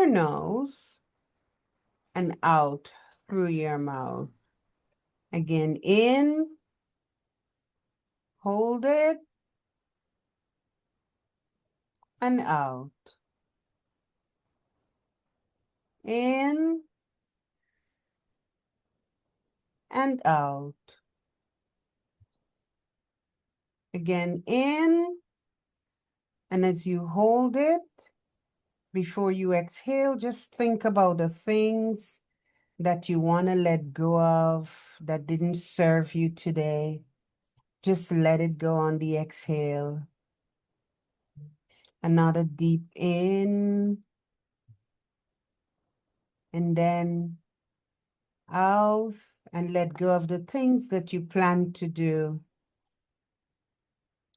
your nose and out through your mouth. Again, in, hold it, and out. In and out. Again, in, and as you hold it, before you exhale, just think about the things that you want to let go of that didn't serve you today. Just let it go on the exhale. Another deep in, and then out, and let go of the things that you plan to do.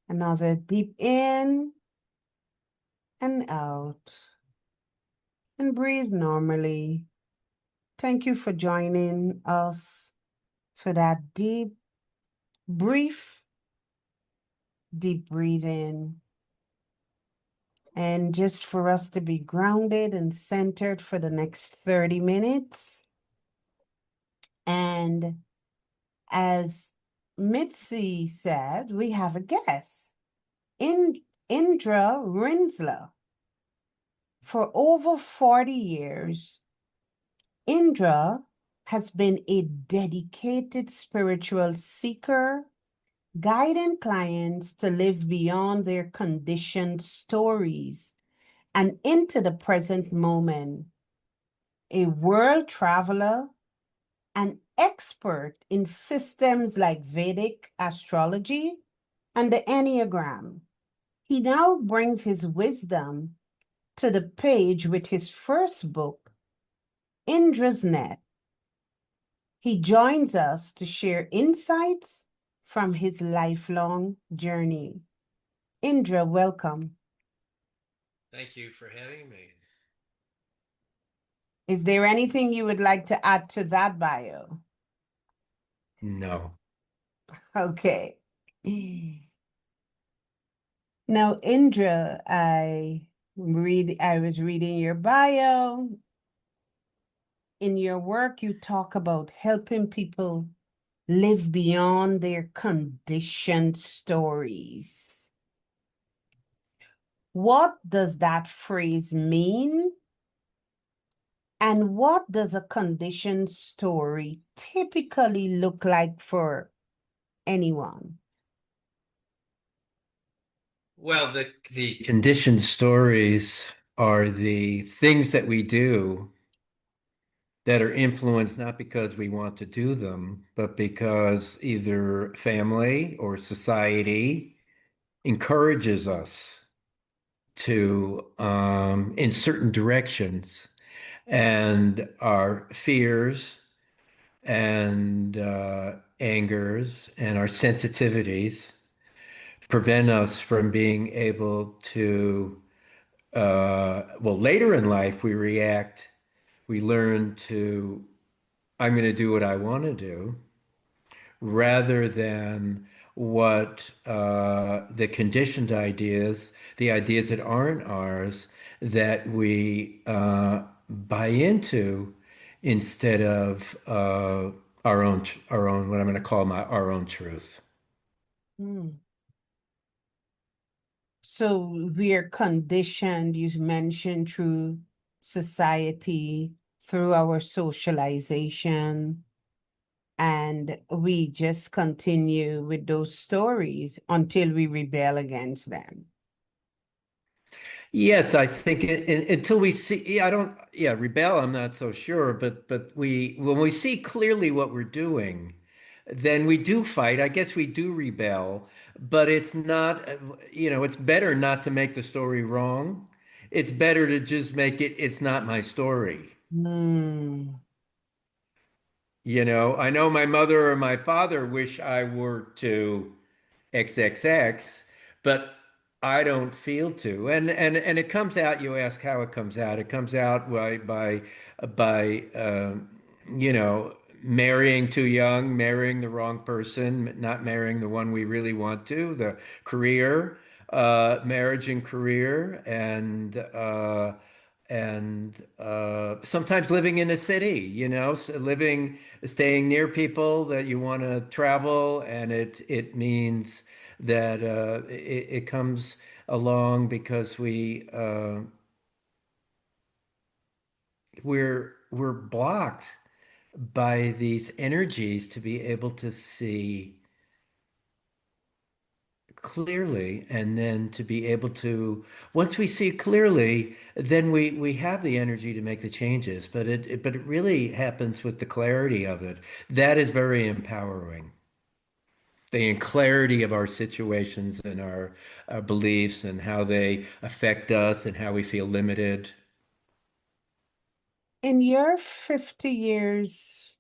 Another deep in and out. And breathe normally. Thank you for joining us for that brief, deep breathing. And just for us to be grounded and centered for the next 30 minutes. And as Mitzi said, we have a guest, Indra Rinzler. For over 40 years, Indra has been a dedicated spiritual seeker, guiding clients to live beyond their conditioned stories and into the present moment. A world traveler, an expert in systems like Vedic astrology and the Enneagram, he now brings his wisdom to the page with his first book, Indra's Net. He joins us to share insights from his lifelong journey. Indra, welcome. Thank you for having me. Is there anything you would like to add to that bio? No. Okay. Now, Indra, I was reading your bio. In your work, you talk about helping people live beyond their conditioned stories. What does that phrase mean? And what does a conditioned story typically look like for anyone? Well, the conditioned stories are the things that we do that are influenced not because we want to do them, but because either family or society encourages us to in certain directions, and our fears and angers and our sensitivities prevent us from being able to, well, later in life, we learn to, I'm going to do what I want to do, rather than what the conditioned ideas, the ideas that aren't ours, that we buy into instead of our own, what I'm going to call our own truth. Hmm. So we are conditioned, you mentioned, through society, through our socialization, and we just continue with those stories until we rebel against them. Yes, I think until we see, yeah, I don't, yeah, rebel, I'm not so sure, but when we see clearly what we're doing, then we do fight. I guess we do rebel, but it's not, it's better not to make the story wrong. It's better to just make it, it's not my story. Hmm. I know my mother or my father wish I were to XXX, but I don't feel to. And it comes out, you ask how it comes out. It comes out by marrying too young, marrying the wrong person, not marrying the one we really want to, the career, marriage and career, sometimes living in a city, staying near people that you want to travel, and it means that it comes along because we're blocked by these energies to be able to see clearly, and then to be able to, once we see clearly, then we have the energy to make the changes. But it really happens with the clarity of it. That is very empowering. The clarity of our situations and our beliefs and how they affect us and how we feel limited. In your 50 years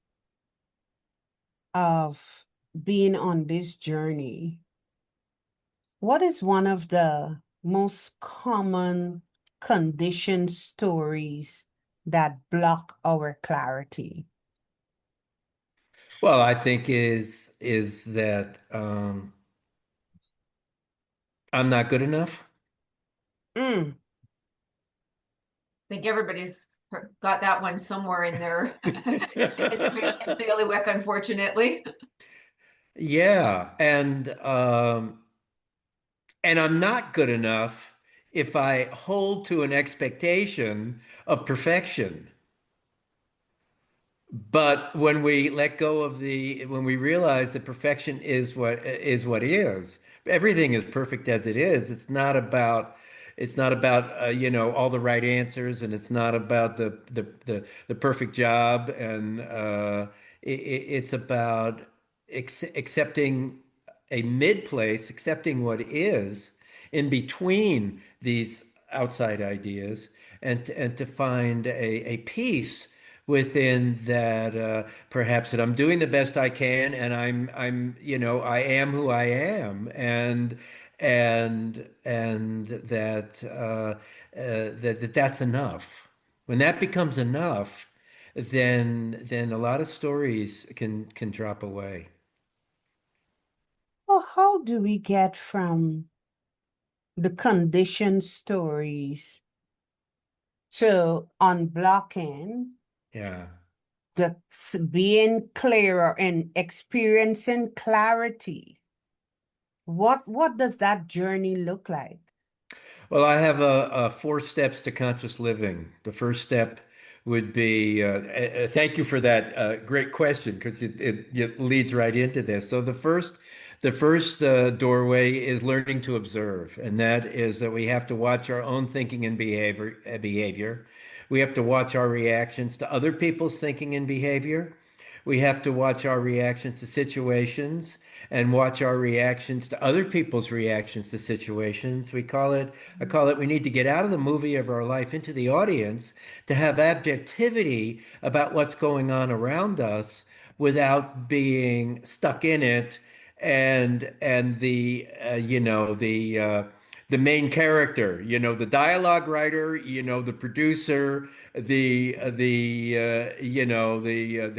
of being on this journey, what is one of the most common conditioned stories that block our clarity? Well, I think is that I'm not good enough. Mm. Think everybody's got that one somewhere in their in their bailiwick, unfortunately. Yeah, and I'm not good enough if I hold to an expectation of perfection. But when we let go of when we realize that perfection is what is, everything is perfect as it is. It's not about all the right answers, and it's not about the perfect job, and it's about accepting a mid place, accepting what is in between these outside ideas, and to find a peace within that, perhaps that I'm doing the best I can, and I am who I am, and that's enough. When that becomes enough, then a lot of stories can drop away. Well, how do we get from the conditioned stories to unblocking Yeah. being clearer and experiencing clarity? What does that journey look like? Well, I have four steps to conscious living. The first step would be, thank you for that great question, because it leads right into this. So the first doorway is learning to observe, and that is that we have to watch our own thinking and behavior. We have to watch our reactions to other people's thinking and behavior. We have to watch our reactions to situations and watch our reactions to other people's reactions to situations. I call it, we need to get out of the movie of our life into the audience to have objectivity about what's going on around us without being stuck in it, and the main character, the dialogue writer, the producer, the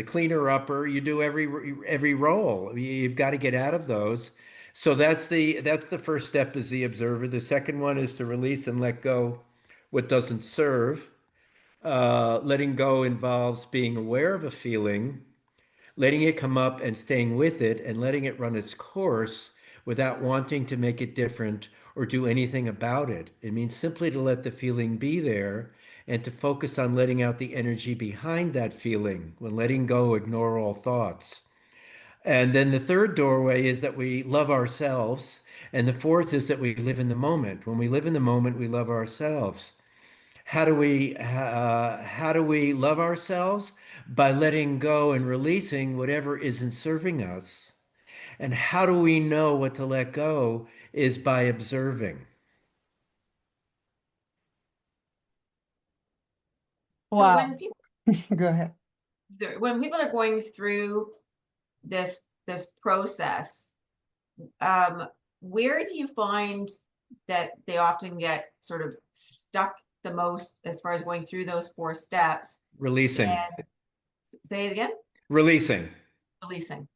cleaner upper. You do every role. You've got to get out of those. So that's the first step, is the observer. The second one is to release and let go what doesn't serve. Letting go involves being aware of a feeling, letting it come up and staying with it, and letting it run its course without wanting to make it different or do anything about it. It means simply to let the feeling be there and to focus on letting out the energy behind that feeling. When letting go, ignore all thoughts. And then the third doorway is that we love ourselves. And the fourth is that we live in the moment. When we live in the moment, we love ourselves. How do we love ourselves? By letting go and releasing whatever isn't serving us. And how do we know what to let go? Is by observing. So Wow. Go ahead. when people are going through this process, um, where do you find that they often get sort of stuck the most as far as going through those four steps? Releasing. And say it again. Releasing. Releasing.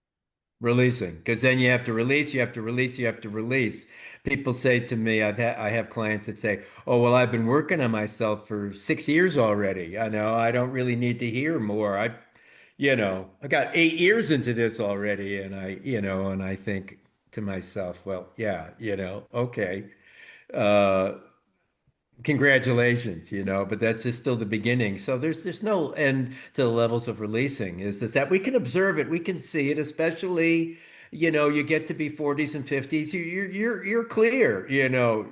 Releasing, because then you have to release, you have to release, you have to release. People say to me, I have clients that say, "Oh, well, I've been working on myself for 6 years already. I know I don't really need to hear more. I got 8 years into this already." And and I think to myself, well, yeah, okay. Uh, Congratulations, but that's just still the beginning. So there's no end to the levels of releasing. Is that we can observe it, we can see it, especially, you get to be 40s and 50s, you're clear,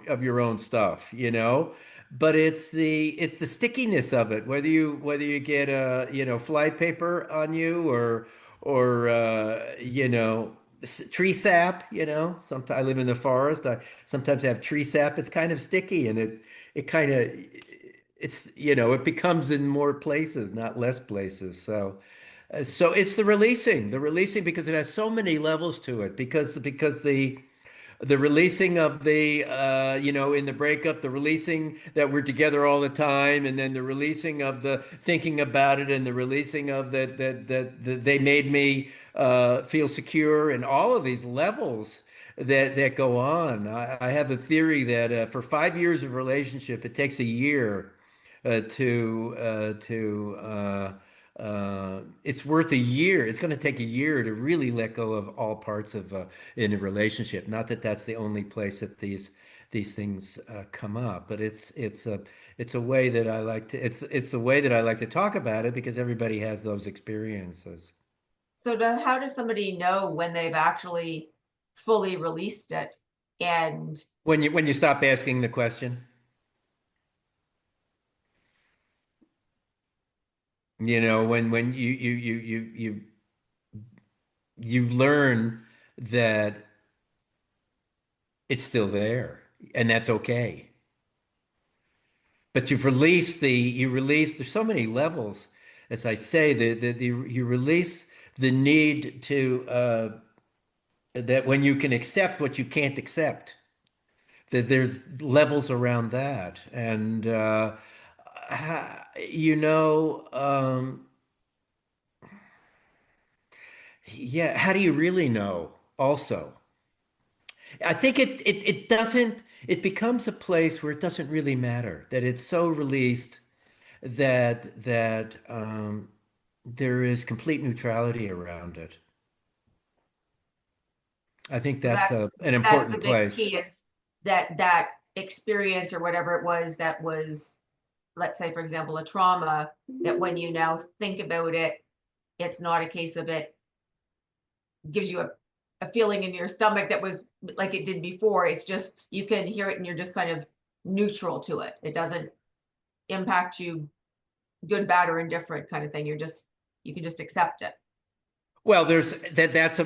of your own stuff, But it's the stickiness of it, whether you get fly paper on you or tree sap, Sometimes I live in the forest. I sometimes have tree sap. It's kind of sticky and it kind of it becomes in more places, not less places. So it's the releasing because it has so many levels to it because the releasing of in the breakup, the releasing that we're together all the time, and then the releasing of the thinking about it, and the releasing of that they made me feel secure, and all of these levels that go on. I have a theory that for 5 years of relationship, it takes a year it's worth a year. It's going to take a year to really let go of all parts of in a relationship. Not that that's the only place that these things come up, but it's a way that I like to it's the way that I like to talk about it because everybody has those experiences. So how does somebody know when they've actually fully released it? And When you stop asking the question, when you learn that it's still there, and that's okay. But there's so many levels, as I say, you release the need to that when you can accept what you can't accept, that there's levels around that. And ha- you know, yeah, how do you really know also? I think it doesn't, it becomes a place where it doesn't really matter, that it's so released that there is complete neutrality around it. I think so that's an that's the important big place. key, is that experience or whatever it was that was, let's say, for example, a trauma, that when you now think about it, it's not a case of it gives you a feeling in your stomach that was like it did before. It's just you can hear it and you're just kind of neutral to it. It doesn't impact you good, bad, or indifferent kind of thing. You can just accept it. Well, there's that's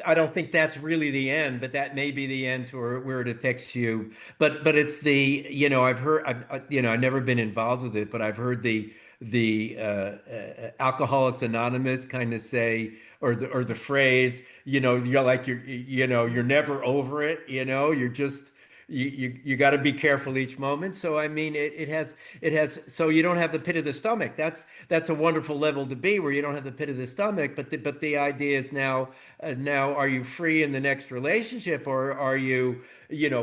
I don't think that's really the end, but that may be the end to where it affects you. But it's I've heard I've never been involved with it, but I've heard the Alcoholics Anonymous kind of say or the phrase, you're never over it, you're just you got to be careful each moment. So I mean, it has so you don't have the pit of the stomach. That's a wonderful level to be where you don't have the pit of the stomach. But the idea is now are you free in the next relationship, or are you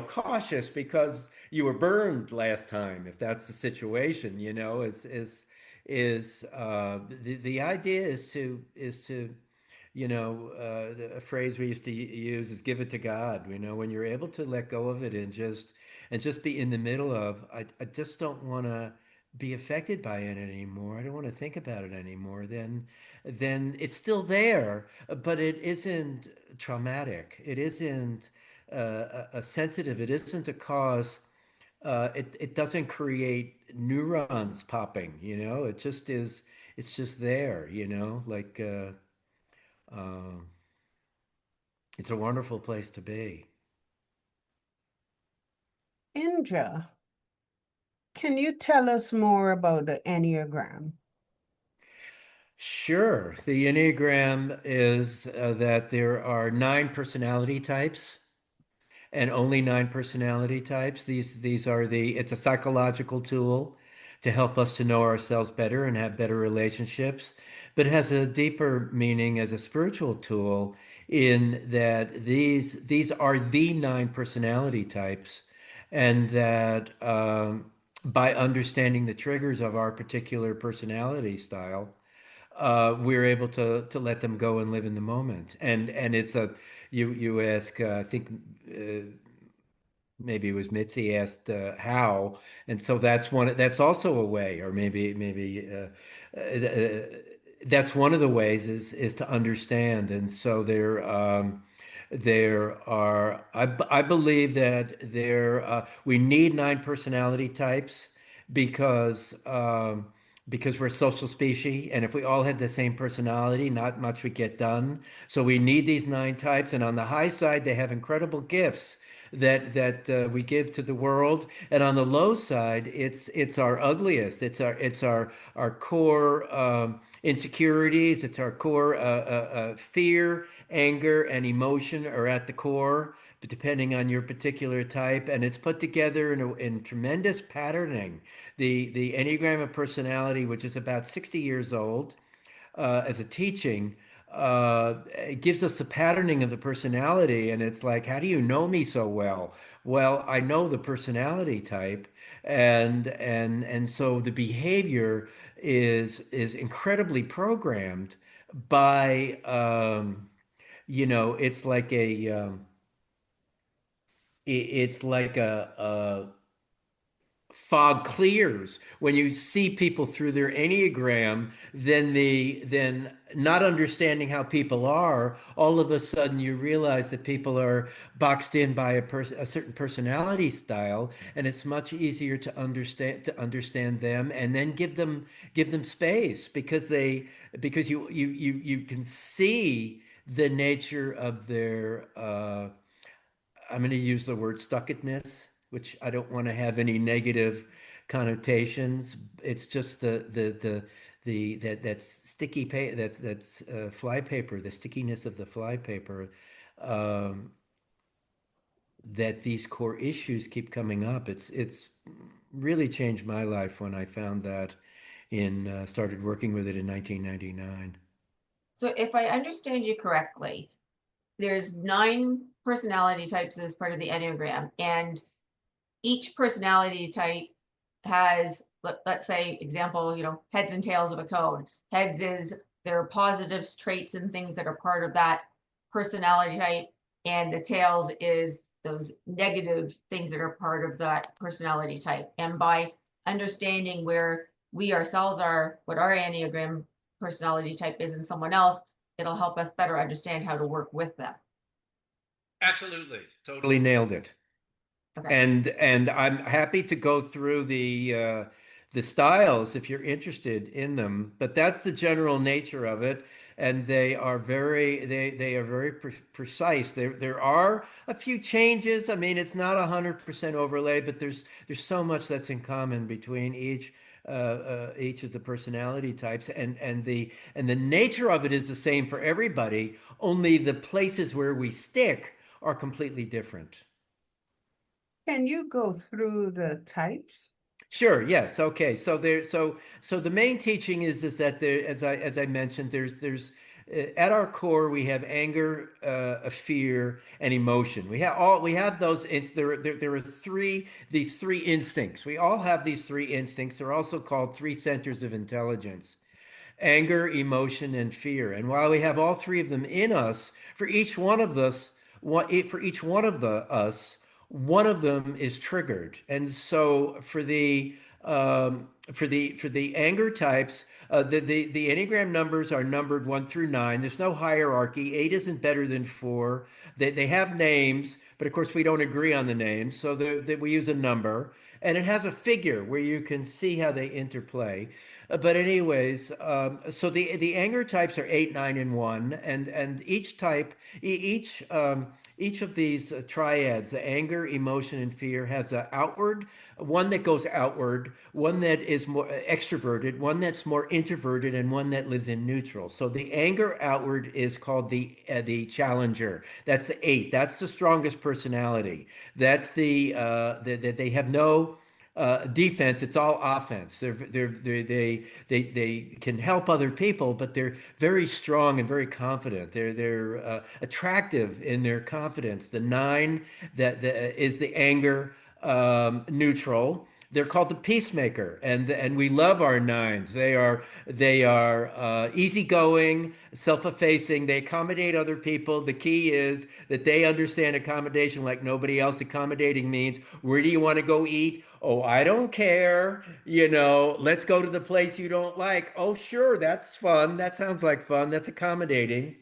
cautious because you were burned last time? If that's the situation, the idea is to a phrase we used to use is give it to God. When you're able to let go of it and just be in the middle of, I just don't want to be affected by it anymore. I don't want to think about it anymore. Then it's still there, but it isn't traumatic. It isn't a sensitive. It isn't a cause. It doesn't create neurons popping. It just is. It's just there. Like. Um, it's a wonderful place to be. Indra, can you tell us more about the Enneagram? Sure. The Enneagram is that there are 9 personality types and only 9 personality types. It's a psychological tool to help us to know ourselves better and have better relationships, but has a deeper meaning as a spiritual tool in that these are the nine personality types, and that by understanding the triggers of our particular personality style, we're able to let them go and live in the moment. And it's a you ask, I think maybe it was Mitzi asked how, and so that's also a way, or maybe that's one of the ways is to understand. And so there are I believe that we need nine personality types because because we're a social species, and if we all had the same personality, not much would get done. So we need these nine types, and on the high side, they have incredible gifts that we give to the world, and on the low side, it's our ugliest. It's our core insecurities. It's our core fear, anger, and emotion are at the core, but depending on your particular type, and it's put together in tremendous patterning. The Enneagram of Personality, which is about 60 years old, as a teaching, it gives us the patterning of the personality. And it's like, how do you know me so well? Well, I know the personality type, and so the behavior is incredibly programmed by it's like it's like a fog clears when you see people through their Enneagram. Then not understanding how people are, all of a sudden you realize that people are boxed in by a certain personality style, and it's much easier to understand them, and then give them space, because you can see the nature of their I'm going to use the word stuckedness, which I don't want to have any negative connotations. It's just that sticky paper, that's fly paper, the stickiness of the fly paper, um, that these core issues keep coming up. It's really changed my life when I found that in started working with it in 1999. So if I understand you correctly, there's 9 personality types as part of the Enneagram, and each personality type has, let's say, example, heads and tails of a code. Heads is their positive traits and things that are part of that personality type, and the tails is those negative things that are part of that personality type. And by understanding where we ourselves are, what our Enneagram personality type is in someone else, it'll help us better understand how to work with them. Absolutely. Totally nailed it. Okay. And I'm happy to go through the styles if you're interested in them, but that's the general nature of it, and they are very precise. There are a few changes. I mean, it's not 100% overlay, but there's so much that's in common between each of the personality types, and the nature of it is the same for everybody. Only the places where we stick are completely different. Can you go through the types? Sure. Yes. Okay. So the main teaching is that there, as I mentioned, there's at our core we have anger, fear, and emotion. We have those. There are these three instincts. We all have these three instincts. They're also called three centers of intelligence: anger, emotion, and fear. And while we have all three of them in us, for each one of us, one of them is triggered. And so for the anger types, the Enneagram numbers are numbered 1 through 9. There's no hierarchy. 8 isn't better than 4. They have names, but of course we don't agree on the names, so we use a number, and it has a figure where you can see how they interplay. But anyways, so the anger types are 8, 9, and 1, and each type, each of these triads, the anger, emotion, and fear, has one that goes outward, one that is more extroverted, one that's more introverted, and one that lives in neutral. So the anger outward is called the challenger. That's the 8. That's the strongest personality. That's that they have no defense. It's all offense. They can help other people, but they're very strong and very confident. They're attractive in their confidence. The nine that is the anger neutral. They're called the peacemaker, and we love our nines. They are easygoing, self-effacing. They accommodate other people. The key is that they understand accommodation like nobody else. Accommodating means, where do you want to go eat? Oh, I don't care. Let's go to the place you don't like. Oh, sure, that's fun. That sounds like fun. That's accommodating.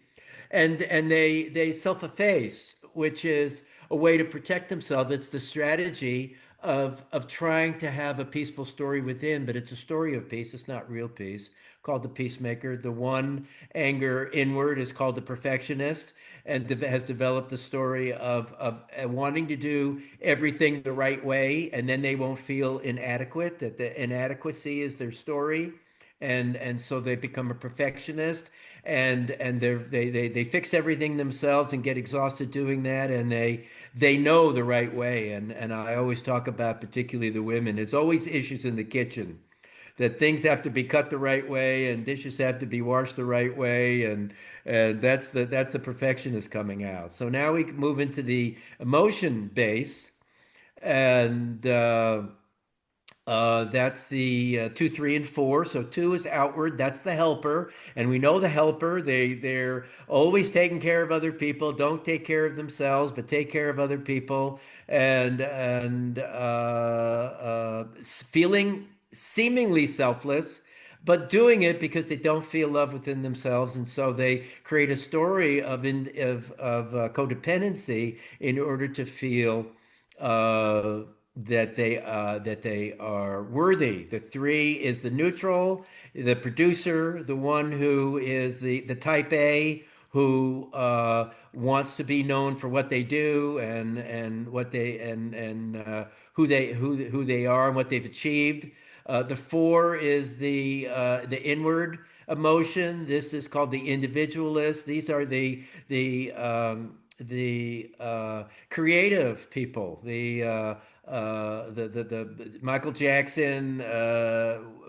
And they self-efface, which is a way to protect themselves. It's the strategy of trying to have a peaceful story within, but it's a story of peace. It's not real peace. Called the peacemaker. The one anger inward is called the perfectionist, and has developed the story of wanting to do everything the right way, and then they won't feel inadequate. That the inadequacy is their story, and so they become a perfectionist, and they fix everything themselves and get exhausted doing that, and they know the right way. And I always talk about, particularly the women, there's always issues in the kitchen, that things have to be cut the right way and dishes have to be washed the right way, and that's the perfectionist coming out. So now we move into the emotion base, and that's the two, three, and four. So two is outward. That's the helper, and we know the helper. They're always taking care of other people. Don't take care of themselves, but take care of other people, and feeling seemingly selfless, but doing it because they don't feel love within themselves, and so they create a story of codependency in order to feel uh, that they are worthy. The three is the neutral, the producer, the one who is the type A, who wants to be known for what they do, and what they and who they are and what they've achieved. The four is the inward emotion. This is called the individualist. These are the creative people, the Michael Jackson,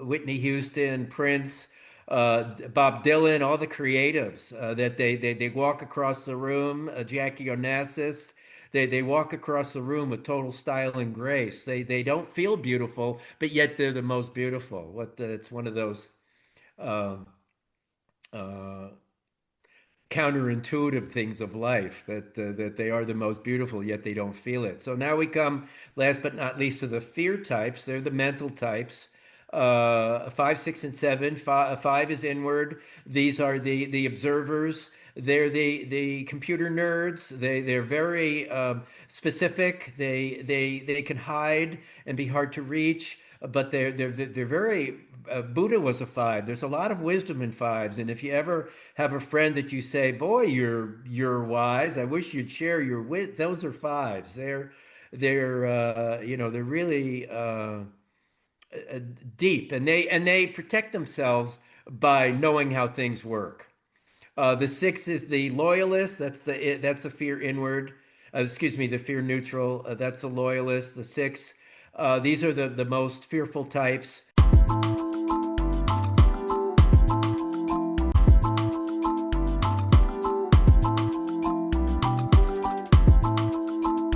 Whitney Houston, Prince, Bob Dylan, all the creatives, that they walk across the room. Jackie Onassis, they walk across the room with total style and grace. They don't feel beautiful, but yet they're the most beautiful. It's one of those um, uh, counterintuitive things of life, that they are the most beautiful, yet they don't feel it. So now we come, last but not least, to the fear types. They're the mental types. Five, six, and seven. Five is inward. These are the observers. They're the computer nerds. They're very specific. They can hide and be hard to reach, but they're very. Buddha was a five. There's a lot of wisdom in fives, and if you ever have a friend that you say, "Boy, you're wise. I wish you'd share your wit," those are fives. They're really deep, and they protect themselves by knowing how things work. The six is the loyalist. That's the fear inward. Excuse me, the fear neutral. That's the loyalist. The six. These are the most fearful types.